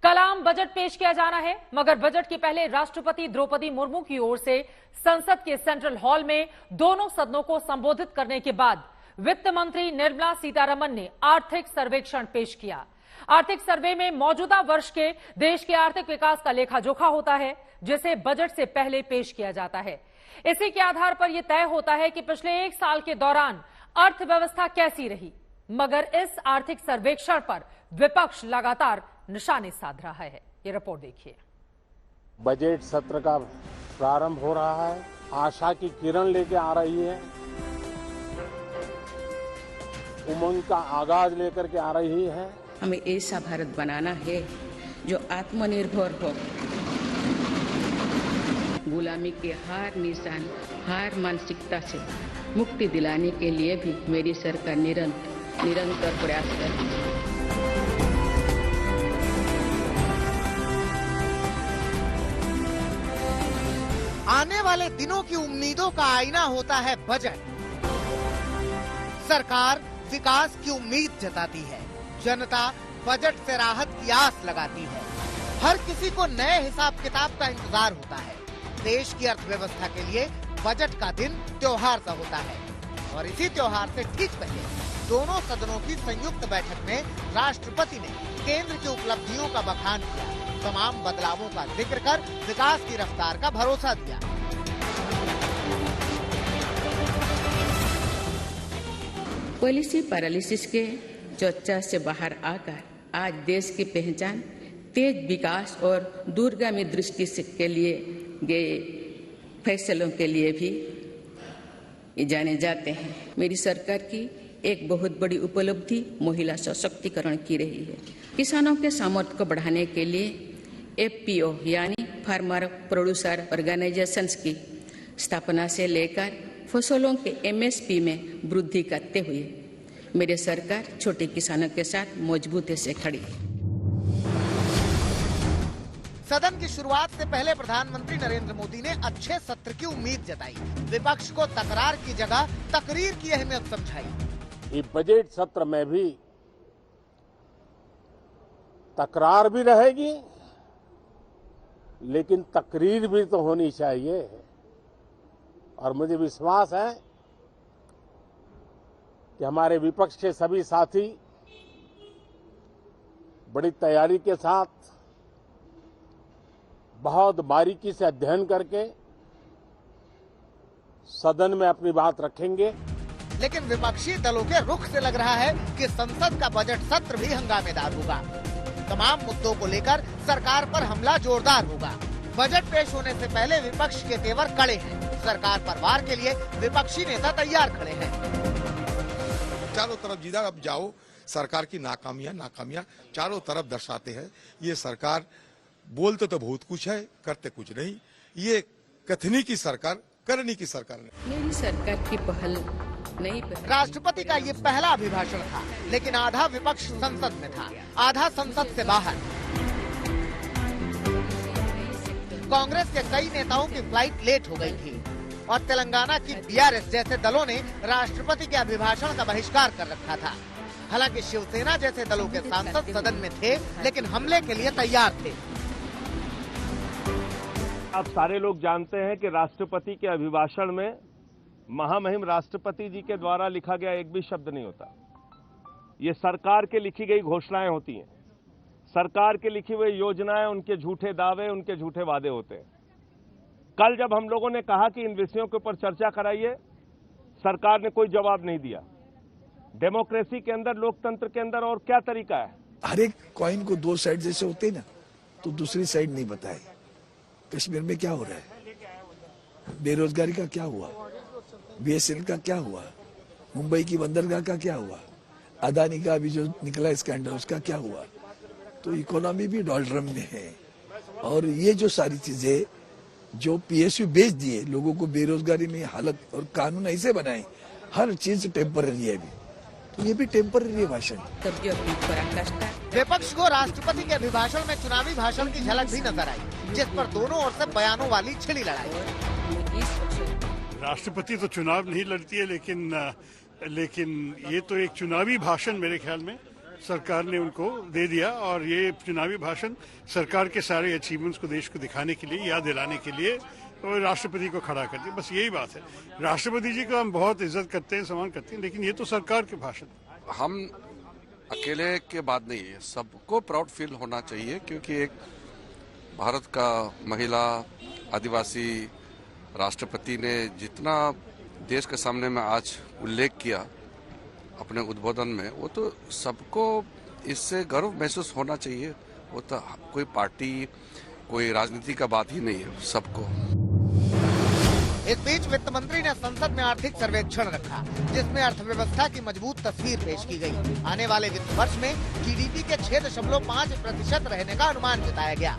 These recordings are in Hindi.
कल आम बजट पेश किया जाना है, मगर बजट के पहले राष्ट्रपति द्रौपदी मुर्मू की ओर से संसद के सेंट्रल हॉल में दोनों सदनों को संबोधित करने के बाद वित्त मंत्री निर्मला सीतारमण ने आर्थिक सर्वेक्षण पेश किया। आर्थिक सर्वे में मौजूदा वर्ष के देश के आर्थिक विकास का लेखा जोखा होता है, जिसे बजट से पहले पेश किया जाता है। इसी के आधार पर यह तय होता है कि पिछले एक साल के दौरान अर्थव्यवस्था कैसी रही। मगर इस आर्थिक सर्वेक्षण पर विपक्ष लगातार निशाने साध रहा है। ये रिपोर्ट देखिए। बजट सत्र का प्रारंभ हो रहा है, आशा की किरण लेके आ रही है, उमंग का आगाज लेकर के आ रही है। हमें ऐसा भारत बनाना है जो आत्मनिर्भर हो, गुलामी के हार निशान, हार मानसिकता से मुक्ति दिलाने के लिए भी मेरी सरकार निरंतर प्रयास कर रही है। आने वाले दिनों की उम्मीदों का आईना होता है बजट। सरकार विकास की उम्मीद जताती है, जनता बजट से राहत की आस लगाती है। हर किसी को नए हिसाब किताब का इंतजार होता है। देश की अर्थव्यवस्था के लिए बजट का दिन त्योहार सा होता है और इसी त्योहार से ठीक पहले दोनों सदनों की संयुक्त बैठक में राष्ट्रपति ने केंद्र की उपलब्धियों का बखान किया, तमाम बदलावों का जिक्र कर विकास की रफ्तार का भरोसा दिया। पॉलिसी पैरालिसिस के चर्चा से बाहर आकर आज देश की पहचान तेज विकास और दूरगामी दृष्टि से के लिए गए फैसलों के लिए भी जाने जाते हैं। मेरी सरकार की एक बहुत बड़ी उपलब्धि महिला सशक्तिकरण की रही है। किसानों के सामर्थ्य को बढ़ाने के लिए एफपीओ यानी फार्मर प्रोड्यूसर ऑर्गेनाइजेशंस की स्थापना से लेकर फसलों के एमएसपी में वृद्धि करते हुए मेरी सरकार छोटे किसानों के साथ मजबूती से खड़ी है। सदन की शुरुआत से पहले प्रधानमंत्री नरेंद्र मोदी ने अच्छे सत्र की उम्मीद जताई। विपक्ष को तकरार की जगह तकरीर की अहमियत समझाई। ये बजट सत्र में भी तकरार भी रहेगी, लेकिन तकरीर भी तो होनी चाहिए। और मुझे विश्वास है कि हमारे विपक्ष के सभी साथी बड़ी तैयारी के साथ बहुत बारीकी से अध्ययन करके सदन में अपनी बात रखेंगे। लेकिन विपक्षी दलों के रुख से लग रहा है कि संसद का बजट सत्र भी हंगामेदार होगा। तमाम मुद्दों को लेकर सरकार पर हमला जोरदार होगा। बजट पेश होने से पहले विपक्ष के तेवर कड़े हैं। सरकार पर वार के लिए विपक्षी नेता तैयार खड़े हैं। चारों तरफ जिधर अब जाओ सरकार की नाकामियां चारों तरफ दर्शाते हैं। ये सरकार बोलते तो बहुत कुछ है, करते कुछ नहीं। ये कथनी की सरकार, करनी की सरकार नहीं। मेरी सरकार की पहल नहीं। राष्ट्रपति का ये पहला अभिभाषण था, लेकिन आधा विपक्ष संसद में था, आधा संसद से बाहर। कांग्रेस के कई नेताओं की फ्लाइट लेट हो गई थी और तेलंगाना की बीआरएस जैसे दलों ने राष्ट्रपति के अभिभाषण का बहिष्कार कर रखा था। हालांकि शिवसेना जैसे दलों के सांसद सदन में थे, लेकिन हमले के लिए तैयार थे। आप सारे लोग जानते हैं कि राष्ट्रपति के अभिभाषण में महामहिम राष्ट्रपति जी के द्वारा लिखा गया एक भी शब्द नहीं होता। ये सरकार के लिखी गई घोषणाएं होती हैं, सरकार के लिखी हुई योजनाएं, उनके झूठे दावे, उनके झूठे वादे होते हैं। कल जब हम लोगों ने कहा कि इन विषयों के ऊपर चर्चा कराइए, सरकार ने कोई जवाब नहीं दिया। डेमोक्रेसी के अंदर, लोकतंत्र के अंदर और क्या तरीका है? हर एक कॉइन को दो साइड जैसे होते हैं ना, तो दूसरी साइड नहीं बताए। कश्मीर में क्या हो रहा है, बेरोजगारी का क्या हुआ, बीएसएनएल का क्या हुआ, मुंबई की बंदरगाह का क्या हुआ, अदानी का अभी जो निकला स्कैंडल उसका क्या हुआ। तो इकोनॉमी भी डॉलरम में है। और ये जो सारी चीजें जो पीएसयू बेच दिए लोगों को, बेरोजगारी में हालत और कानून ऐसे बनाए, हर चीज टेम्पररी है अभी, तो ये भी टेम्पररी भाषण। विपक्ष को राष्ट्रपति के अभिभाषण में चुनावी भाषण की झलक भी नजर आई, जिस पर दोनों ओर से बयानों वाली छिड़ी लड़ाई। राष्ट्रपति तो चुनाव नहीं लड़ती है, लेकिन ये तो एक चुनावी भाषण मेरे ख्याल में सरकार ने उनको दे दिया और ये चुनावी भाषण सरकार के सारे अचीवमेंट्स को देश को दिखाने के लिए, याद दिलाने के लिए और राष्ट्रपति को खड़ा कर दिया। बस यही बात है। राष्ट्रपति जी को हम बहुत इज्जत करते हैं, सम्मान करते हैं, लेकिन ये तो सरकार के भाषण। हम अकेले के बाद नहीं है, सबको प्राउड फील होना चाहिए, क्योंकि एक भारत का महिला आदिवासी राष्ट्रपति ने जितना देश के सामने में आज उल्लेख किया अपने उद्बोधन में, वो तो सबको इससे गर्व महसूस होना चाहिए। वो तो कोई पार्टी, कोई राजनीति का बात ही नहीं है, सबको। इस बीच वित्त मंत्री ने संसद में आर्थिक सर्वेक्षण रखा, जिसमें अर्थव्यवस्था की मजबूत तस्वीर पेश की गई। आने वाले वित्त वर्ष में जीडीपी के 6.5% रहने का अनुमान जताया गया।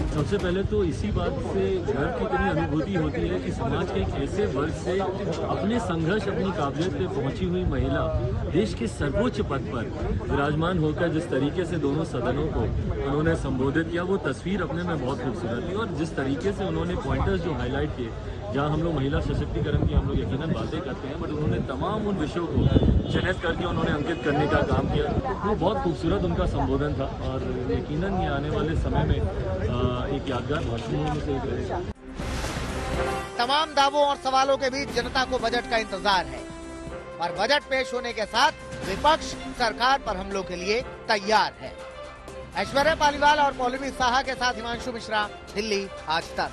सबसे पहले तो इसी बात से गर्व की इतनी अनुभूति होती है कि समाज के एक ऐसे वर्ग से अपने संघर्ष, अपनी काबिलियत पे पहुंची हुई महिला देश के सर्वोच्च पद पर विराजमान होकर जिस तरीके से दोनों सदनों को उन्होंने संबोधित किया, वो तस्वीर अपने में बहुत खूबसूरत थी। और जिस तरीके से उन्होंने पॉइंटर्स जो हाईलाइट किए, जहाँ हम लोग महिला सशक्तिकरण की हम लोग यकीनन बातें करते हैं, बट उन्होंने तमाम उन विषयों को चिन्हित करके उन्होंने अंकित करने का काम किया। वो बहुत खूबसूरत उनका संबोधन था और यकीनन ये आने वाले समय में एक यादगार भाषणों में से एक रहेगा। तमाम दावों और सवालों के बीच जनता को बजट का इंतजार है और बजट पेश होने के साथ विपक्ष सरकार पर हमलों के लिए तैयार है। ऐश्वर्या पालीवाल और पौलमी साहा के साथ हिमांशु मिश्रा, दिल्ली आज तक।